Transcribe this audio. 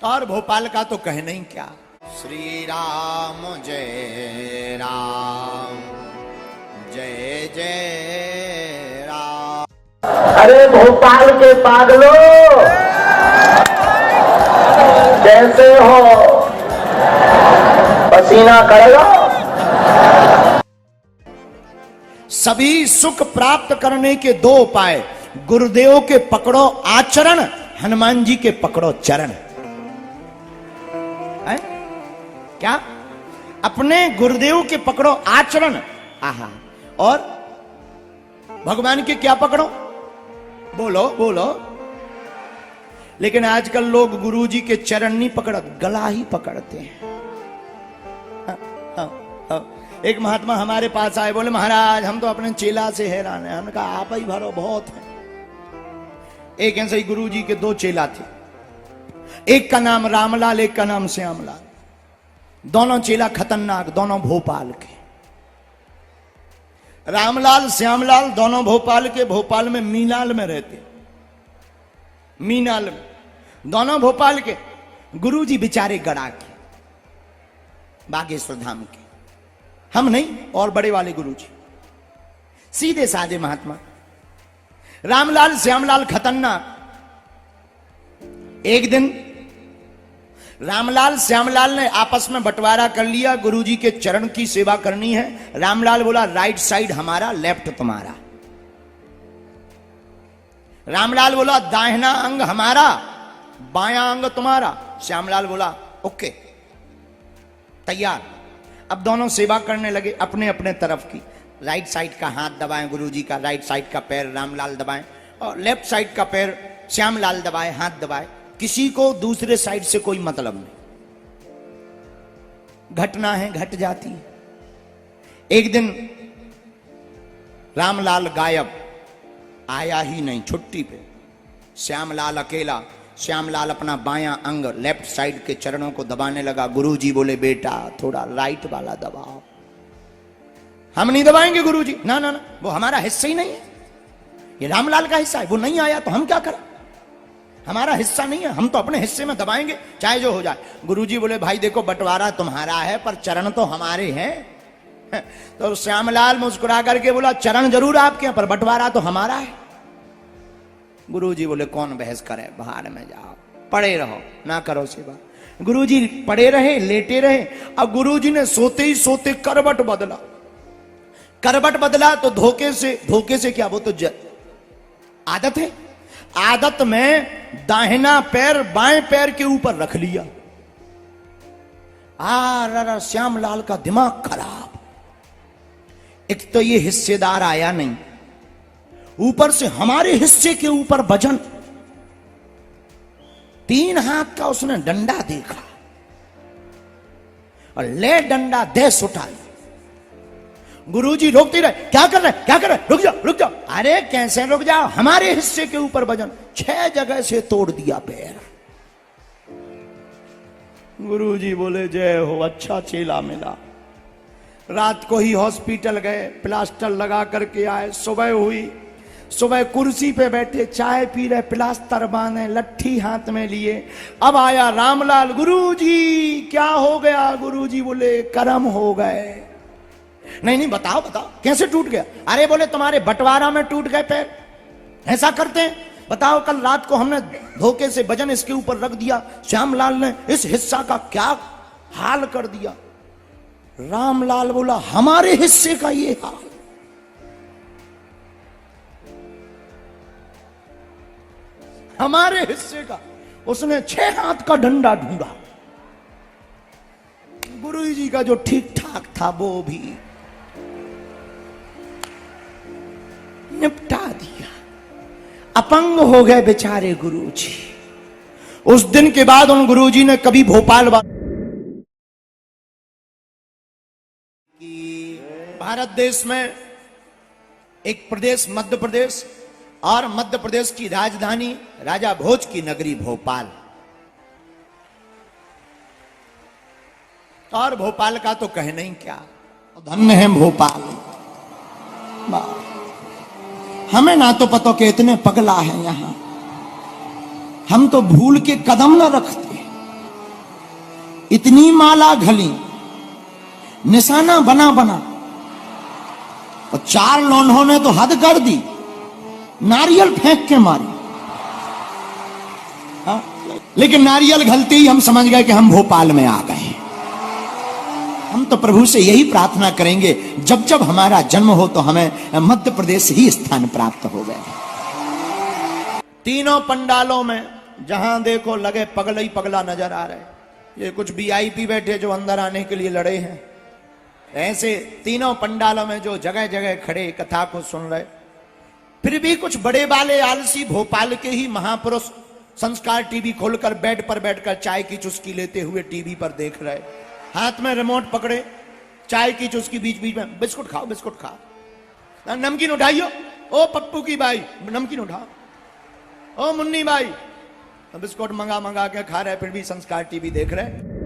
और भोपाल का तो कहना ही क्या। श्री राम जय राम, जय जय राम। अरे भोपाल के पागलों, कैसे हो? पसीना करेगा। सभी सुख प्राप्त करने के दो उपाय, गुरुदेव के पकड़ो आचरण, हनुमान जी के पकड़ो चरण। है? क्या? अपने गुरुदेव के पकड़ो आचरण, आहा, और भगवान के क्या पकड़ो? बोलो बोलो। लेकिन आजकल लोग गुरुजी के चरण नहीं पकड़ते, गला ही पकड़ते हैं। एक महात्मा हमारे पास आए, बोले महाराज हम तो अपने चेला से हैरान है। हमने कहा आप ही भरो, बहुत है। एक ऐसे ही गुरुजी के दो चेला थे, एक का नाम रामलाल, एक का नाम श्यामलाल। दोनों चेला खतरनाक, दोनों भोपाल के। रामलाल श्यामलाल दोनों भोपाल के, भोपाल में मीनाल में रहते, मीनाल में, दोनों भोपाल के। गुरुजी बेचारे गड़ा के, बागेश्वर धाम के, हम नहीं, और बड़े वाले गुरुजी, सीधे साधे महात्मा। रामलाल श्यामलाल खतरनाक। एक दिन रामलाल श्यामलाल ने आपस में बंटवारा कर लिया, गुरुजी के चरण की सेवा करनी है। रामलाल बोला राइट साइड हमारा, लेफ्ट तुम्हारा। रामलाल बोला दाहिना अंग हमारा, बायां अंग तुम्हारा। श्यामलाल बोला ओके, तैयार। अब दोनों सेवा करने लगे अपने अपने तरफ की। राइट साइड का हाथ दबाएं गुरुजी का, राइट साइड का पैर रामलाल दबाएं, और लेफ्ट साइड का पैर श्यामलाल दबाए, हाथ दबाए। किसी को दूसरे साइड से कोई मतलब नहीं। घटना है, घट जाती है। एक दिन रामलाल गायब, आया ही नहीं, छुट्टी पे। श्यामलाल अकेला। श्यामलाल अपना बायां अंग लेफ्ट साइड के चरणों को दबाने लगा। गुरुजी बोले बेटा थोड़ा राइट वाला दबाओ। हम नहीं दबाएंगे गुरुजी, ना ना ना, वो हमारा हिस्सा ही नहीं है, ये रामलाल का हिस्सा है। वो नहीं आया तो हम क्या करें, हमारा हिस्सा नहीं है, हम तो अपने हिस्से में दबाएंगे चाहे जो हो जाए। गुरुजी बोले भाई देखो बंटवारा तुम्हारा है पर चरण तो हमारे हैं। तो श्यामलाल मुस्कुरा करके बोला चरण जरूर आपके हैं पर बंटवारा तो हमारा है। गुरुजी बोले कौन बहस करे, बाहर में जाओ, पड़े रहो, ना करो सेवा। गुरुजी पड़े रहे, लेटे रहे। अब गुरुजी ने सोते ही सोते करवट बदला। करवट बदला तो धोखे से क्या, वो तो आदत है, आदत में दाहिना पैर बाएं पैर के ऊपर रख लिया। श्यामलाल का दिमाग खराब। एक तो ये हिस्सेदार आया नहीं, ऊपर से हमारे हिस्से के ऊपर वजन। 3 हाथ का उसने डंडा देखा और ले डंडा दे सुटाई। गुरुजी रोकते रहे, क्या कर रहे, क्या कर रहे, रुक जाओ रुक जाओ। अरे कैसे रुक जाओ, हमारे हिस्से के ऊपर वजन। 6 जगह से तोड़ दिया पैर। गुरुजी बोले जय हो, अच्छा चेला मिला। रात को ही हॉस्पिटल गए, प्लास्टर लगा करके आए। सुबह हुई, सुबह कुर्सी पे बैठे, चाय पी रहे, प्लास्टर बांधे, लट्ठी हाथ में लिए। अब आया रामलाल, गुरुजी क्या हो गया? गुरुजी बोले कर्म हो गए। नहीं बताओ बताओ कैसे टूट गया? अरे बोले तुम्हारे बंटवारा में टूट गए पैर, ऐसा करते हैं। बताओ कल रात को हमने धोखे से वजन इसके ऊपर रख दिया, श्यामलाल ने इस हिस्सा का क्या हाल कर दिया। रामलाल बोला हमारे हिस्से का ये हाल। हमारे हिस्से का। उसने 6 हाथ का डंडा ढूंढा। गुरुजी का जो ठीक ठाक था वो भी निपटा दिया। अपंग हो गए बेचारे गुरुजी। उस दिन के बाद उन गुरुजी ने कभी भोपाल भारत देश में एक प्रदेश मध्य प्रदेश, और मध्य प्रदेश की राजधानी राजा भोज की नगरी भोपाल। और भोपाल का तो कहना ही क्या, धन्य है भोपाल। हमें ना तो पता कि इतने पगला है यहां, हम तो भूल के कदम ना रखते। इतनी माला घली, निशाना बना बना, और 4 लोंढों ने तो हद कर दी, नारियल फेंक के मारी। हाँ? लेकिन नारियल घलते ही हम समझ गए कि हम भोपाल में आ गए। हम तो प्रभु से यही प्रार्थना करेंगे, जब जब हमारा जन्म हो तो हमें मध्य प्रदेश ही स्थान प्राप्त हो गए। तीनों पंडालों में जहां देखो लगे पगला ही पगला नजर आ रहे। ये कुछ वीआईपी बैठे जो अंदर आने के लिए लड़े हैं, ऐसे तीनों पंडालों में जो जगह जगह खड़े कथा को सुन रहे। फिर भी कुछ बड़े वाले आलसी भोपाल के ही महापुरुष संस्कार टीवी खोलकर बेड पर बैठकर चाय की चुस्की लेते हुए टीवी पर देख रहे, हाथ में रिमोट पकड़े, चाय की चुस्की, बीच बीच में बिस्कुट खाओ, बिस्कुट खाओ, नमकीन उठाइयो, ओ पप्पू की भाई नमकीन उठाओ, ओ मुन्नी भाई बिस्कुट मंगा मंगा के खा रहे, फिर भी संस्कार टीवी देख रहे।